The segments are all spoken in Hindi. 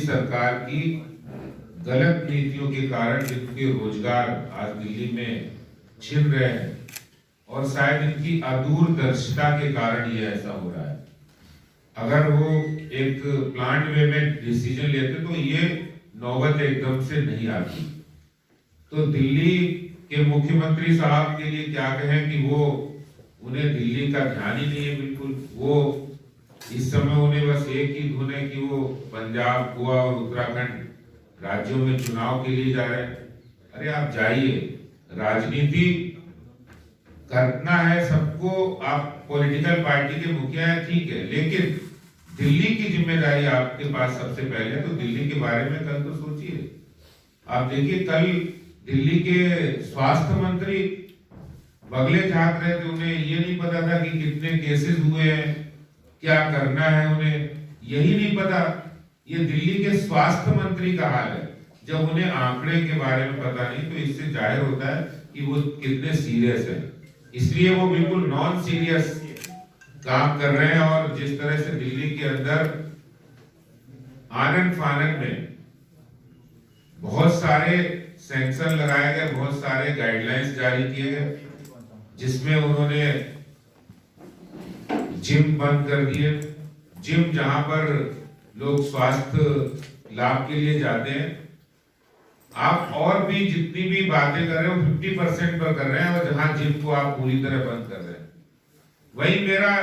सरकार की गलत नीतियों के कारण जिनके रोजगार आज दिल्ली में छिन रहे हैं और शायद इनकी अदूरदर्शिता के कारण ये ऐसा हो रहा है। अगर वो एक प्लान वे में डिसीजन लेते तो ये नौबत एकदम से नहीं आती। तो दिल्ली के मुख्यमंत्री साहब के लिए क्या कहें कि वो उन्हें दिल्ली का ध्यान ही नहीं है बिल्कुल। वो इस समय उन्हें बस एक ही धुन है कि वो पंजाब, गोवा और उत्तराखंड राज्यों में चुनाव के लिए जा रहे हैं। अरे आप जाइए, राजनीति करना है सबको, आप पॉलिटिकल पार्टी के मुखिया हैं ठीक है, लेकिन दिल्ली की जिम्मेदारी आपके पास सबसे पहले। तो दिल्ली के बारे में कल तो सोचिए। आप देखिए कल दिल्ली के स्वास्थ्य मंत्री बगले झांक रहे थे, उन्हें ये नहीं पता था कि कितने केसेस हुए हैं, क्या करना है, उन्हें यही नहीं पता। ये दिल्ली के स्वास्थ्य मंत्री का हाल है। जब उन्हें आंकड़े के बारे में पता नहीं तो इससे जाहिर होता है कि वो कितने सीरियस है। इसलिए वो बिल्कुल नॉन सीरियस काम कर रहे हैं। और जिस तरह से दिल्ली के अंदर आनन फानन में बहुत सारे सैंक्शन लगाए गए, बहुत सारे गाइडलाइंस जारी किए गए, जिसमें उन्होंने जिम बंद कर दिए। जिम जहां पर लोग स्वास्थ्य लाभ के लिए जाते हैं, आप और भी जितनी भी बातें कर रहे हो 50% पर कर रहे हैं, और जहां जिम को आप पूरी तरह बंद कर रहे हैं। वही मेरा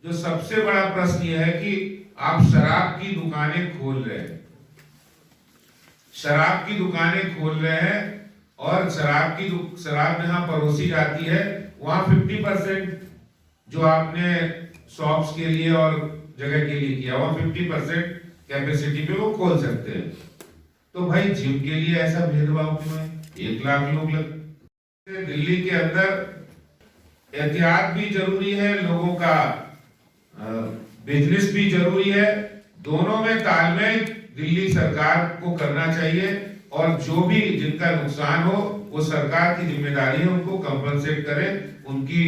जो सबसे बड़ा प्रश्न यह है कि आप शराब की दुकानें खोल रहे हैं, शराब की दुकानें खोल रहे हैं, और शराब जहां परोसी जाती है वहां 50% जो आपने शॉप्स के लिए और जगह के लिए किया, वहां 50% कैपेसिटी पे वो खोल सकते हैं। तो भाई जिम के लिए ऐसा भेदभाव क्यों है? 1 लाख लोग लग। दिल्ली के अंदर एहतियात भी जरूरी है, लोगों का बिजनेस भी जरूरी है। दोनों में तालमेल दिल्ली सरकार को करना चाहिए, और जो भी जिनका नुकसान हो वो सरकार की जिम्मेदारी है, उनको कंपनसेट करे, उनकी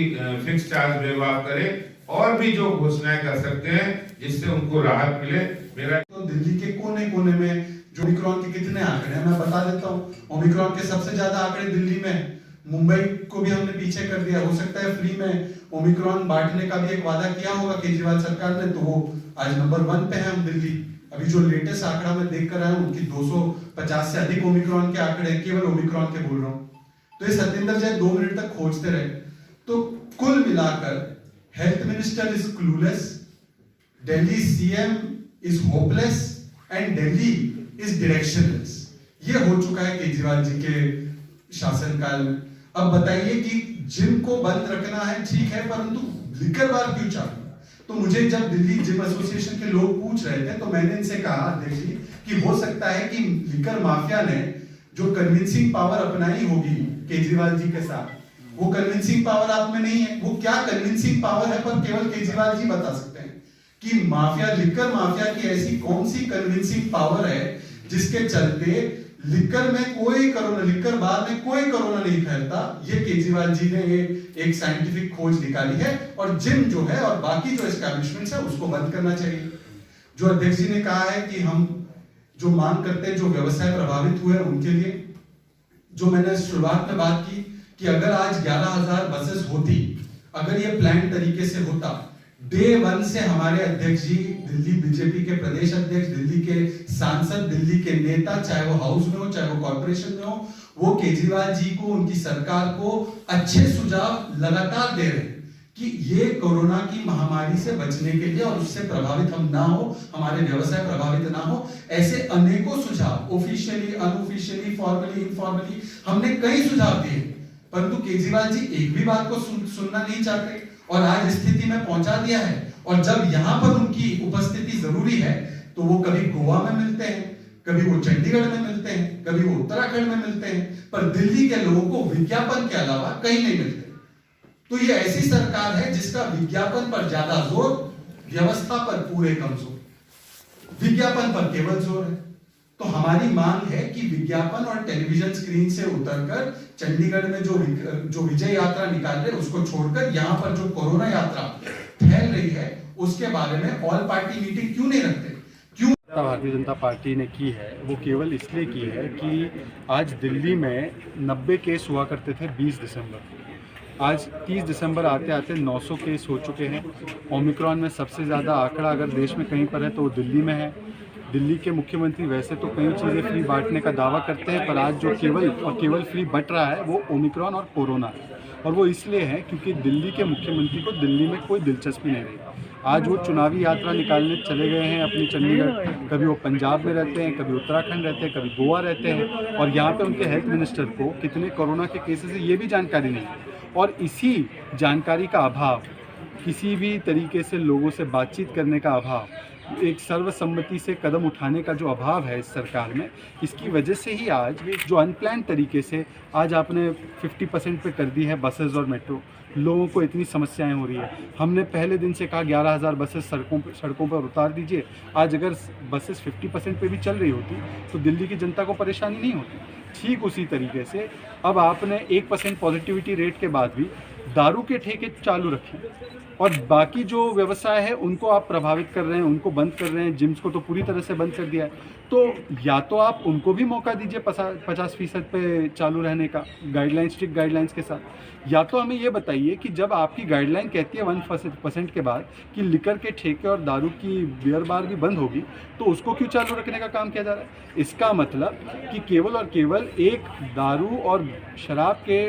फिक्स चार्ज व्यवहार करे, और भी जो घोषणाएं कर सकते हैं जिससे उनको राहत मिले। मेरा तो दिल्ली के कोने कोने में जो ओमिक्रॉन के कितने आंकड़े हैं मैं बता देता हूँ। ओमिक्रॉन के सबसे ज्यादा आंकड़े दिल्ली में, मुंबई को भी हमने पीछे कर दिया। हो सकता है फ्री में ओमिक्रॉन बांटने का भी एक वादा किया होगा केजरीवाल सरकार ने, तो वो आज नंबर 1 पे है हम दिल्ली। अभी जो लेटेस्ट आंकड़ा मैं देख कर आया हूँ, उनकी 250 से अधिक ओमिक्रॉन के आंकड़े, केवल ओमिक्रॉन के बोल रहा हूँ। तो ये सत्येंद्र जैन 2 मिनट तक खोजते रहे। तो कुल मिलाकर health minister is clueless, Delhi CM is hopeless and Delhi is directionless. ये हो चुका है केजरीवाल जी के शासनकाल में। अब बताइए कि जिम को बंद रखना है ठीक है, परंतु लिकर बार क्यों चालू? तो मुझे जब दिल्ली जिम एसोसिएशन के लोग पूछ रहे थे तो मैंने इनसे कहा अध्यक्ष जी कि हो सकता है कि लिकर माफिया ने जो कन्विंसिंग पावर अपनाई होगी केजरीवाल जी के साथ, वो कन्विंसिंग पावर आप में नहीं है। वो क्या कन्विंसिंग पावर है पर केवल केजरीवाल जी बता सकते हैं कि माफिया, लिकर माफिया की ऐसी कौन सी कन्विंसिंग पावर है जिसके चलते लिकर बार में कोई कोरोना नहीं फैलता। ये केजरीवाल जी ने एक साइंटिफिक खोज निकाली है, और जिम जो है और बाकी जो एस्टैब्लिशमेंट्स है उसको बंद करना चाहिए। जो अध्यक्ष जी ने कहा है कि हम जो मांग करते हैं, जो व्यवसाय प्रभावित हुए उनके लिए, जो मैंने शुरुआत में बात की कि अगर आज 11,000 बसेस होती, अगर ये प्लान तरीके से होता, डे 1 से हमारे अध्यक्ष जी, दिल्ली बीजेपी के प्रदेश अध्यक्ष, दिल्ली के सांसद, दिल्ली के नेता, चाहे वो हाउस में हो चाहे वो कॉर्पोरेशन में हो, वो केजरीवाल जी को, उनकी सरकार को अच्छे सुझाव लगातार दे रहे हैं कि ये कोरोना की महामारी से बचने के लिए और उससे प्रभावित हम ना हो, हमारे व्यवसाय प्रभावित ना हो। ऐसे अनेकों सुझाव ऑफिशियली, अनऑफिशियली, फॉर्मली, इनफॉर्मली हमने कई सुझाव दिए, परंतु केजरीवाल जी एक भी बात को सुनना नहीं चाहते, और आज स्थिति में पहुंचा दिया है। और जब यहां पर उनकी उपस्थिति जरूरी है तो वो कभी गोवा में मिलते हैं, कभी वो चंडीगढ़ में मिलते हैं, कभी वो उत्तराखंड में मिलते हैं, पर दिल्ली के लोगों को विज्ञापन के अलावा कहीं नहीं मिलते। तो ये ऐसी सरकार है जिसका विज्ञापन पर ज्यादा जोर, व्यवस्था पर पूरे कमजोर, विज्ञापन पर केवल जोर है। तो हमारी मांग है कि विज्ञापन और टेलीविजन स्क्रीन से उतरकर चंडीगढ़ में जो विजय यात्रा निकाल रहे उसको छोड़कर यहां पर जो कोरोना यात्रा फैल रही है उसके बारे में ऑल पार्टी मीटिंग क्यों नहीं रखते? क्यों आवश्यकता भारतीय जनता पार्टी ने की है वो केवल इसलिए की है कि आज दिल्ली में 90 केस हुआ करते थे 20 दिसंबर को। आज 30 दिसंबर आते आते 900 केस हो चुके हैं। ओमिक्रॉन में सबसे ज़्यादा आंकड़ा अगर देश में कहीं पर है तो वो दिल्ली में है। दिल्ली के मुख्यमंत्री वैसे तो कई चीज़ें फ्री बांटने का दावा करते हैं, पर आज जो केवल और केवल फ्री बंट रहा है वो ओमिक्रॉन और कोरोना है। और वो इसलिए है क्योंकि दिल्ली के मुख्यमंत्री को दिल्ली में कोई दिलचस्पी नहीं रही। आज वो चुनावी यात्रा निकालने चले गए हैं अपनी चंडीगढ़। कभी वो पंजाब में रहते हैं, कभी उत्तराखंड रहते हैं, कभी गोवा रहते हैं, और यहाँ पे उनके हेल्थ मिनिस्टर को कितने कोरोना के केसेस है ये भी जानकारी नहीं है। और इसी जानकारी का अभाव, किसी भी तरीके से लोगों से बातचीत करने का अभाव, एक सर्वसम्मति से कदम उठाने का जो अभाव है इस सरकार में, इसकी वजह से ही आज जो अनप्लान तरीके से आज आपने 50% पे कर दी है बसेस और मेट्रो। लोगों को इतनी समस्याएं हो रही है। हमने पहले दिन से कहा 11,000 बसेस सड़कों पर उतार दीजिए। आज अगर बसेस 50% पे भी चल रही होती तो दिल्ली की जनता को परेशानी नहीं होती। ठीक उसी तरीके से अब आपने 1% पॉजिटिविटी रेट के बाद भी दारू के ठेके चालू रखे और बाकी जो व्यवसाय है उनको आप प्रभावित कर रहे हैं, उनको बंद कर रहे हैं। जिम्स को तो पूरी तरह से बंद कर दिया है। तो या तो आप उनको भी मौका दीजिए 50% पे चालू रहने का, गाइडलाइन, स्ट्रिक्ट गाइडलाइंस के साथ, या तो हमें ये बताइए कि जब आपकी गाइडलाइन कहती है 1% के बाद कि लिकर के ठेके और दारू की बियर बार भी बंद होगी, तो उसको क्यों चालू रखने का काम किया जा रहा है? इसका मतलब कि केवल और केवल एक दारू और शराब के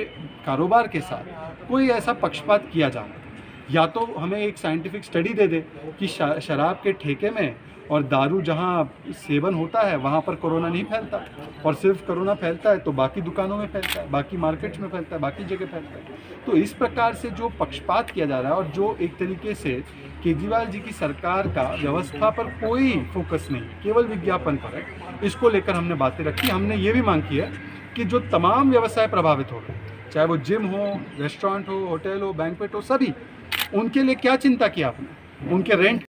कारोबार के साथ कोई ऐसा पक्षपात किया जा रहा है। या तो हमें एक साइंटिफिक स्टडी दे दे कि शराब के ठेके में और दारू जहां सेवन होता है वहां पर कोरोना नहीं फैलता, और सिर्फ कोरोना फैलता है तो बाकी दुकानों में फैलता है, बाकी मार्केट्स में फैलता है, बाकी जगह फैलता है। तो इस प्रकार से जो पक्षपात किया जा रहा है और जो एक तरीके से केजरीवाल जी की सरकार का व्यवस्था पर कोई फोकस नहीं, केवल विज्ञापन पर है, इसको लेकर हमने बातें रखी। हमने ये भी मांग की है कि जो तमाम व्यवसाय प्रभावित हो रहे, चाहे वो जिम हो, रेस्टोरेंट हो, होटल हो, बैंक्वेट हो, सभी, उनके लिए क्या चिंता की आपने? उनके रेंट